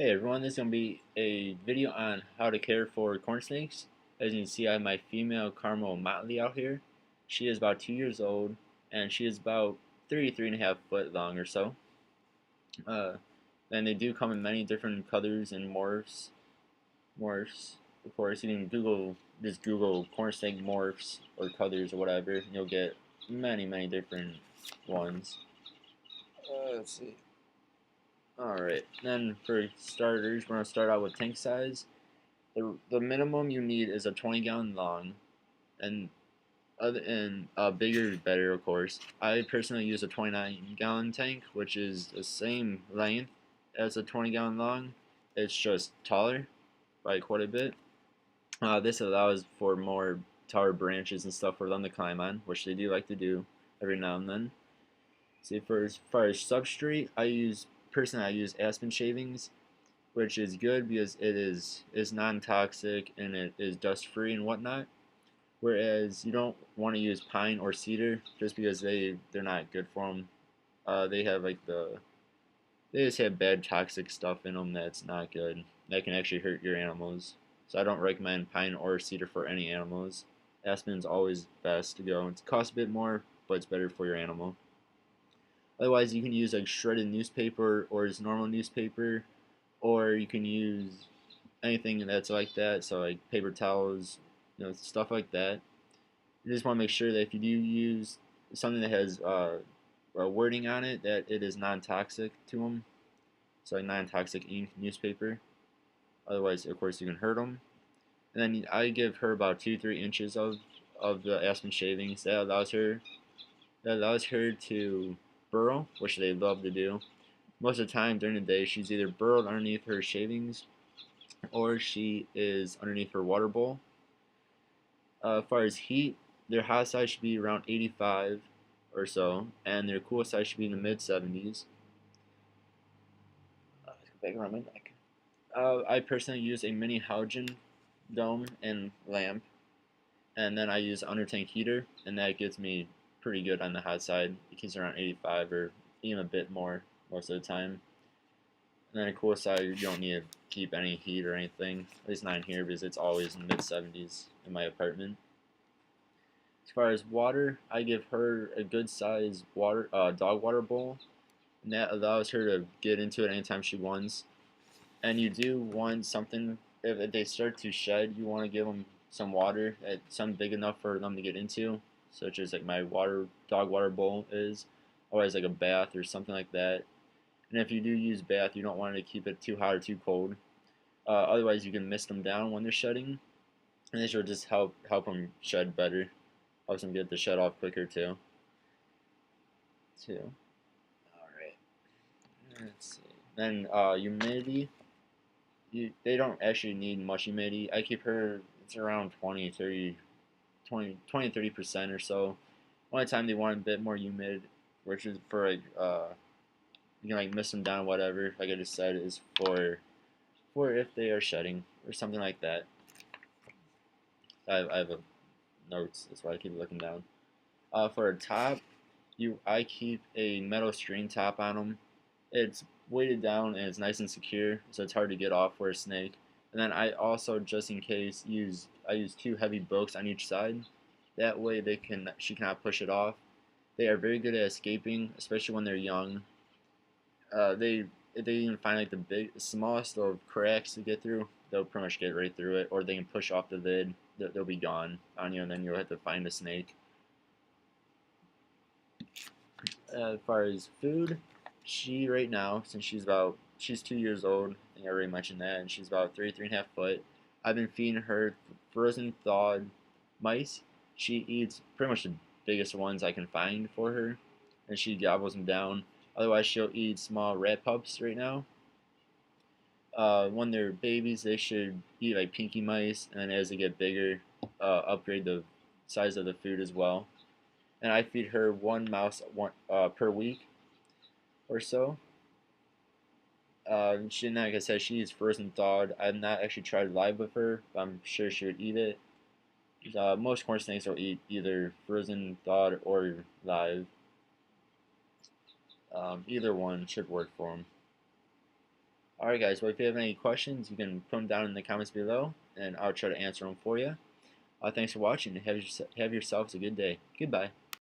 Hey everyone, this is going to be a video on how to care for corn snakes. As you can see, I have my female Carmel Motley out here. She is about 2 years old and she is about 33.5 foot long or so. Uh, and they do come in many different colors and morphs. Of course, you can just Google corn snake morphs or colors or whatever, and you'll get many different ones. Let's see. Alright, then for starters, we're going to start out with tank size. The minimum you need is a 20-gallon long, and bigger is better, of course. I personally use a 29-gallon tank, which is the same length as a 20-gallon long. It's just taller by quite a bit. This allows for more taller branches and stuff for them to climb on, which they do like to do every now and then. See, for as far as substrate, personally I use aspen shavings, which is good because it is non-toxic and it is dust-free and whatnot. Whereas you don't want to use pine or cedar just because they're not good for them. They have they just have bad toxic stuff in them that's not good. That can actually hurt your animals. So I don't recommend pine or cedar for any animals. Aspen's always best to go. It costs a bit more, but it's better for your animal. Otherwise, you can use like shredded newspaper or just normal newspaper, or you can use anything that's like that. So like paper towels, stuff like that. You just want to make sure that if you do use something that has a wording on it, that it is non-toxic to them. So like non-toxic ink newspaper. Otherwise, of course, you can hurt them. And then I give her about 2-3 inches of the aspen shavings. That allows her to burrow, which they love to do. Most of the time during the day, she's either burrowed underneath her shavings or she is underneath her water bowl. As far as heat, their hot side should be around 85 or so, and their cool side should be in the mid 70s. Let's go back around my neck. I personally use a mini halogen dome and lamp, and then I use under tank heater, and that gets me pretty good on the hot side. It keeps around 85 or even a bit more most of the time. And then the cool side, you don't need to keep any heat or anything. At least not in here because it's always in the mid 70s in my apartment. As far as water, I give her a good size dog water bowl, and that allows her to get into it anytime she wants. And you do want something, if they start to shed, you want to give them some water, some big enough for them to get into, such as like my dog water bowl is, otherwise like a bath or something like that. And if you do use bath, you don't want to keep it too hot or too cold. Otherwise, you can mist them down when they're shedding, and this will just help them shed better. Helps them get the shed off quicker too. All right. Let's see. Then humidity. They don't actually need much humidity. I keep her. It's around 20-30% or so. Only time they want a bit more humid, which is for like you can like mist them down, whatever. Like I just said, is for if they are shedding or something like that. I have a notes. That's why I keep looking down. For a top, I keep a metal string top on them. It's weighted down and it's nice and secure, so it's hard to get off for a snake. And then I also, just in case, use 2 heavy books on each side. That way she cannot push it off. They are very good at escaping, especially when they're young. They if they even find like the smallest of cracks to get through, they'll pretty much get right through it, or they can push off the lid. They'll be gone on you, and then you'll have to find a snake. As far as food, she right now, since she's 2 years old, I think I already mentioned that, and she's about 3.5 foot. I've been feeding her frozen thawed mice. She eats pretty much the biggest ones I can find for her, and she gobbles them down. Otherwise, she'll eat small rat pups right now. When they're babies, they should eat like pinky mice, and as they get bigger, upgrade the size of the food as well. And I feed her one mouse per week or so. Like I said, she eats frozen thawed. I've not actually tried live with her, but I'm sure she would eat it. Most corn snakes will eat either frozen thawed or live. Either one should work for them. Alright guys, well if you have any questions, you can put them down in the comments below, and I'll try to answer them for you. Thanks for watching, and have yourselves a good day. Goodbye.